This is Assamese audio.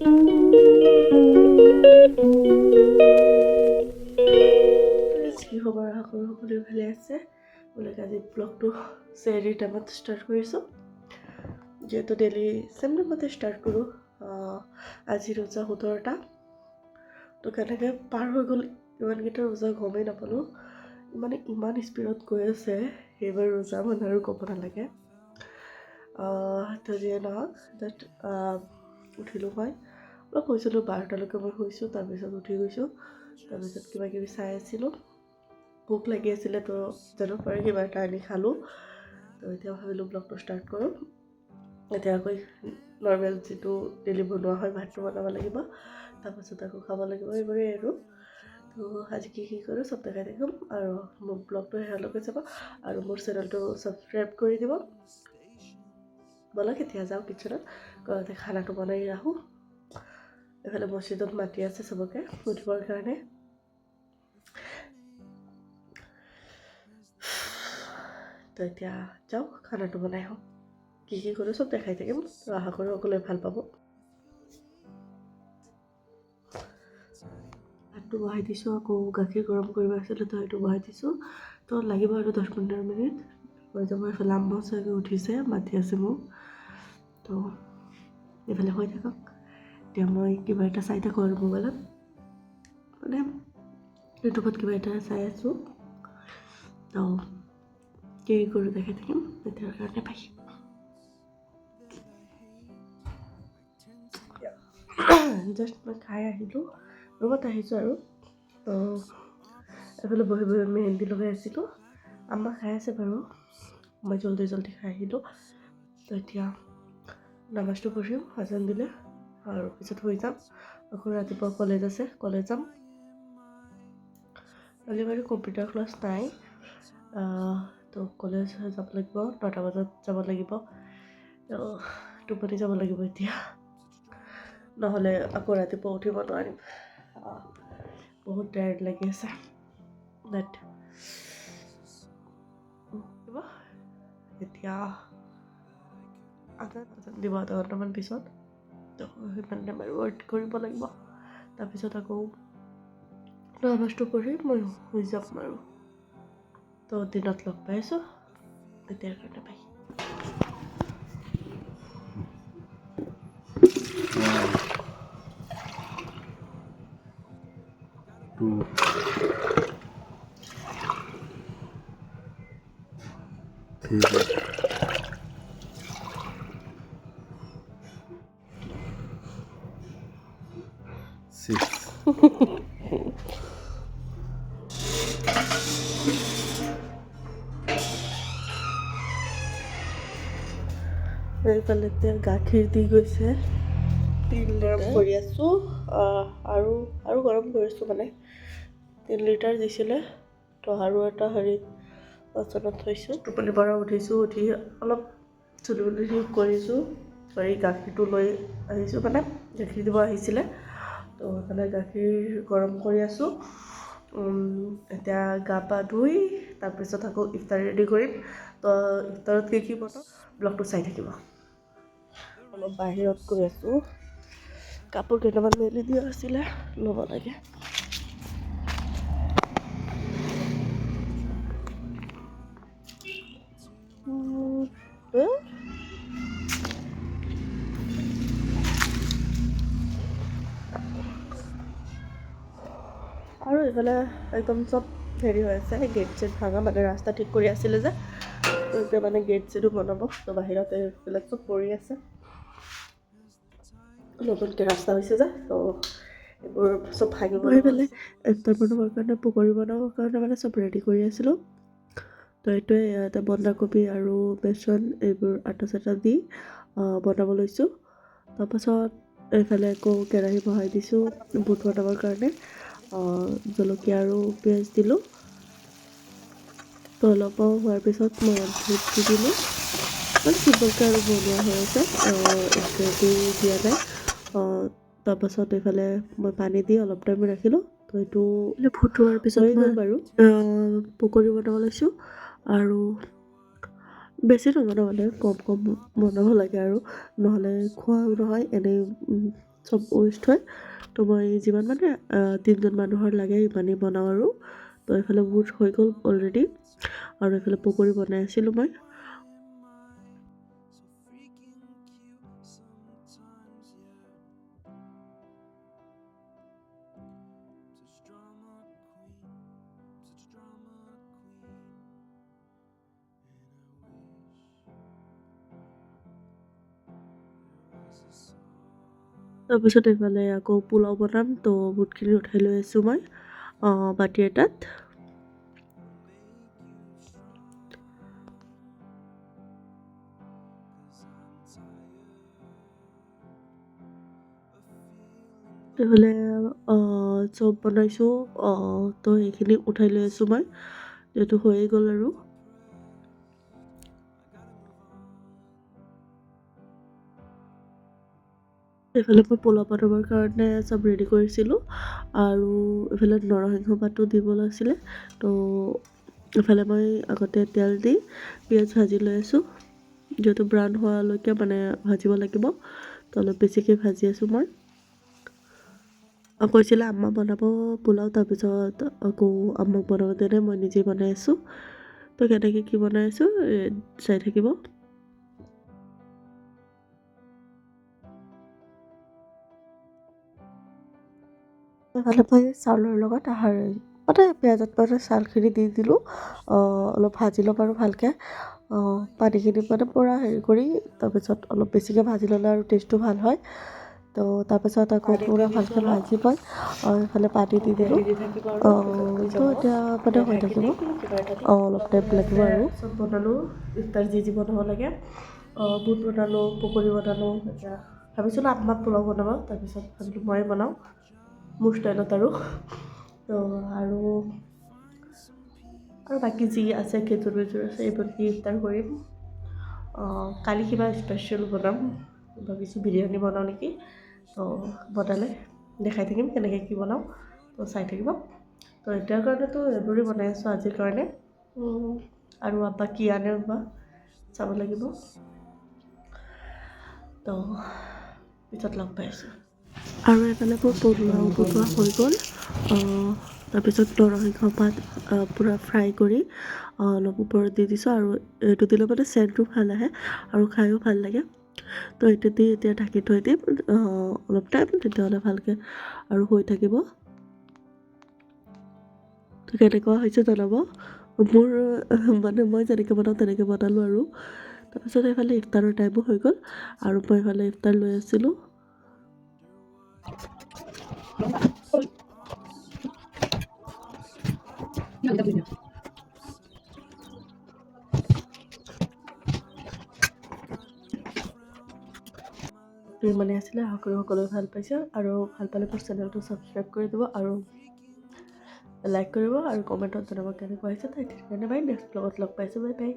কি খবৰ সকলোৱে ভালে আছে বোলে আজি ব্লগটো চেৰি টাইমত ষ্টাৰ্ট কৰিছোঁ যেহেতু ডেইলি চেম টাইমতে ষ্টাৰ্ট কৰোঁ আজি ৰোজা 17টা তো কেনেকৈ পাৰ হৈ গ'ল ইমানকেইটা ৰোজা গমেই নাপালোঁ মানে ইমান স্পীডত গৈ আছে সেইবাৰ ৰোজা মানে আৰু ক'ব নালাগে তো যিয়ে নহওক তাত উঠিলোঁ মই অলপ শুইছিলোঁ 12টালৈকে মই শুইছোঁ তাৰপিছত উঠি গৈছোঁ তাৰপিছত কিবা কিবি চাই আছিলোঁ ভোক লাগি আছিলে তো জানো পাৰে কিবা এটা আনি খালোঁ তো এতিয়া ভাবিলোঁ ব্লগটো ষ্টাৰ্ট কৰোঁ এতিয়া আকৌ নৰ্মেল যিটো ডেইলি বনোৱা হয় ভাতটো বনাব লাগিব তাৰপাছত আকৌ খাব লাগিব এইবোৰেই আৰু তো আজি কি কৰোঁ চব দেখাই থাকিম আৰু মোৰ ব্লগটো শেষলৈকে যাব আৰু মোৰ চেনেলটো ছাবস্ক্ৰাইব কৰি দিব ব'লক এতিয়া যাওঁ কিটচেনত ঘৰতে খানাটো বনাই ৰাখোঁ এফালে মছজিদত মাতি আছে চবকে উঠিবৰ কাৰণে তো এতিয়া যাওঁ খানাটো বনাই আহোঁ কি কৰোঁ চব দেখাই থাকিম তো আশা কৰোঁ সকলোৱে ভাল পাব ভাতটো বহাই দিছোঁ আকৌ গাখীৰ গৰম কৰিব আছিলে তো সেইটো বহাই দিছোঁ তো লাগিব আৰু 10-15 মিনিট হৈ যাব এইফালে আম্মা চাগে উঠিছে মাতি আছে মোক তো এইফালে হৈ থাকক এতিয়া মই কিবা এটা চাই থাকোঁ আৰু মোবাইলত মানে ইউটিউবত কিবা এটা চাই আছোঁ তো কি কৰোঁ দেখাই থাকিম তেতিয়াৰ কাৰণে পাই জাষ্ট মই খাই আহিলোঁ ৰুমত আহিছোঁ আৰু তো এফালে বহি বহি মেহেন্দি লগাই আছিলোঁ আম্মা খাই আছে বাৰু মই জল্দি খাই আহিলোঁ তো এতিয়া নামাজটো পঢ়িম আজান দিলে আৰু পিছত হৈ যাম আকৌ ৰাতিপুৱা কলেজ আছে কলেজ যাম কালি বাৰু কম্পিউটাৰ ক্লাছ নাই তো কলেজ যাব লাগিব 9টা বজাত যাব লাগিব তো টোপনি যাব লাগিব এতিয়া নহ'লে আকৌ ৰাতিপুৱা উঠিব নোৱাৰিম বহুত টায়াৰ্ড লাগি আছে বাট এতিয়া আজান দিব আধা ঘণ্টামান পিছত তো সিমান টাইম আৰু ৱেইট কৰিব লাগিব তাৰপিছত আকৌ নামাজটো পঢ়ি মই শুই যাম আৰু তো দিনত লগ পাইছোঁ তেতিয়াৰ কাৰণে পাই এইফালে এতিয়া গাখীৰ দি গৈছে 3 গৰম কৰি আছোঁ আৰু গৰম কৰিছোঁ মানে 3 লিটাৰ দিছিলে তো আৰু এটা বাচনত থৈছোঁ টোপনিৰ পৰা উঠিছোঁ উঠি অলপ চুলি ঠিক কৰিছোঁ কৰি গাখীৰটো লৈ আহিছোঁ মানে গাখীৰ দিব আহিছিলে তো সেইফালে গাখীৰ গৰম কৰি আছোঁ এতিয়া গা পা ধুই তাৰপিছত আকৌ ইফতাৰ ৰেডি কৰিম তো ইফতাৰত কি বনাওঁ ব্লগটো চাই থাকিব অলপ বাহিৰত গৈ আছোঁ কাপোৰ কেইটামান মেলি দিয়া আছিলে ল'ব লাগে আৰু এইফালে একদম চব হেৰি হৈ আছে গেট চেট ভাঙা মানে ৰাস্তা ঠিক কৰি আছিলে যে তো এতিয়া মানে গেট চেটো বনাব তো বাহিৰত এইবিলাক চব পৰি আছে নতুনকৈ ৰাস্তা হৈছে যে তো এইবোৰ চব ভাঙিব পেলাই ইফতাৰ বনাবৰ কাৰণে পকৰি বনাবৰ কাৰণে মানে চব ৰেডি কৰি আছিলোঁ তো এইটোৱে ইয়াতে বন্ধাকবি আৰু বেচন এইবোৰ আটা চাটা দি বনাব লৈছোঁ তাৰপাছত এইফালে আকৌ কেৰাহী বহাই দিছোঁ বুট বনাবৰ কাৰণে জলকীয়া আৰু পিঁয়াজ দিলোঁ তো অলপ হোৱাৰ পিছত মই বুট দি দিলোঁ মানে চিম্পলকৈ আৰু বনোৱা হৈ আছে একো দিয়া নাই তাৰপাছত এইফালে মই পানী দি অলপ টাইম ৰাখিলোঁ তো এইটো ফুট হোৱাৰ পিছত মই বাৰু পকৰি বনাব লৈছোঁ আৰু বেছি নবনাব লাগে কম বনাব লাগে আৰু নহ'লে খোৱাও নহয় এনেই চব ৱেষ্ট হয়। তো মই যিমান মানে 3জন মানুহৰ লাগে ইমানেই বনাওঁ আৰু। তো এইফালে বুট হৈ গ'ল অলৰেডি আৰু এইফালে পকৰি বনাই আছিলোঁ মই। তাৰপিছত এইফালে আকৌ পোলাও বনাম, তো বুটখিনি উঠাই লৈ আছোঁ মই বাতি এটাত। এইফালে চব বনাইছোঁ, তো এইখিনি উঠাই লৈ আছোঁ মই, যিহেতু হৈয়ে গ'ল আৰু। এইফালে মই পোলাও বনাবৰ কাৰণে চব ৰেডি কৰিছিলোঁ আৰু এইফালে নৰসিংহ পাতো দিবলৈ আছিলে। তো এইফালে মই আগতে তেল দি পিঁয়াজ ভাজি লৈ আছোঁ, যিহেতু ব্ৰাউন হোৱালৈকে মানে ভাজিব লাগিব। তো অলপ বেছিকৈ ভাজি আছোঁ মই। কৈছিলে আম্মা বনাব পোলাও, তাৰপিছত আকৌ আম্মাক বনাব দিলে মই নিজে বনাই আছোঁ। তো কেনেকৈ কি বনাই আছোঁ চাই থাকিব। এইফালে মই চাউলৰ লগত মানে পিঁয়াজত মানে চাউলখিনি দি দিলোঁ, অলপ ভাজি ল'ম আৰু ভালকৈ। পানীখিনি মানে পূৰা হেৰি কৰি তাৰপিছত অলপ বেছিকৈ ভাজি ল'লে আৰু টেষ্টটো ভাল হয়। তো তাৰপিছত আকৌ পূৰা ভালকৈ ভাজি মই এইফালে পানী দি দিলোঁ। তো এতিয়া মানে হৈ থাকিব, অলপ টাইম লাগিব আৰু। চব বনালোঁ, ইফতাৰ যি বনাব লাগে। বুট বনালোঁ, পকৰি বনালোঁ। এতিয়া ভাবিছিলোঁ আম্মাক পোলাও বনাব, তাৰপিছত ভাবিলোঁ ময়ে বনাওঁ মোৰ ষ্টাইলত আৰু। তো আৰু বাকী যি আছে খেজুৰ বেজুৰ আছে এইবোৰ দি ইফতাৰ কৰিম। কালি কিবা স্পেচিয়েল বনাম, ভাবিছোঁ বিৰিয়ানী বনাওঁ নেকি। তো বনালে দেখাই থাকিম কেনেকৈ কি বনাওঁ, তো চাই থাকিব। তো এতিয়াৰ কাৰণেতো এইবোৰেই বনাই আছোঁ আজিৰ কাৰণে, আৰু আব্বা কি আনে বা চাব লাগিব। তো পিছত লগ পাই আছোঁ। আৰু এইফালে মোৰ পোলাও বনোৱা হৈ গ'ল। তাৰপিছত নৰসিংহ পাত পূৰা ফ্ৰাই কৰি অলপ ওপৰত দি দিছোঁ, আৰু এইটো দিলে মানে চেণ্টটো ভাল আহে আৰু খায়ো ভাল লাগে। তো এইটো দি এতিয়া ঢাকি থৈ দিম অলপ টাইম, তেতিয়াহ'লে ভালকৈ আৰু হৈ থাকিব। তো কেনেকুৱা হৈছে জনাব। মোৰ মানে মই যেনেকৈ বনাওঁ তেনেকৈ বনালোঁ আৰু। তাৰপিছত এইফালে ইফতাৰৰ টাইমো হৈ গ'ল আৰু মই এইফালে ইফতাৰ লৈ আছিলোঁ। মানে আছিলে, আশা কৰোঁ সকলোৱে ভাল পাইছে, আৰু ভাল পালে মোৰ চেনেলটো ছাবস্ক্ৰাইব কৰি দিব আৰু লাইক কৰিব আৰু কমেণ্টত জনাব কেনেকুৱা হৈছে। তাই বাই, নেক্সট ব্লগত লগ পাইছোঁ, বাই বাই।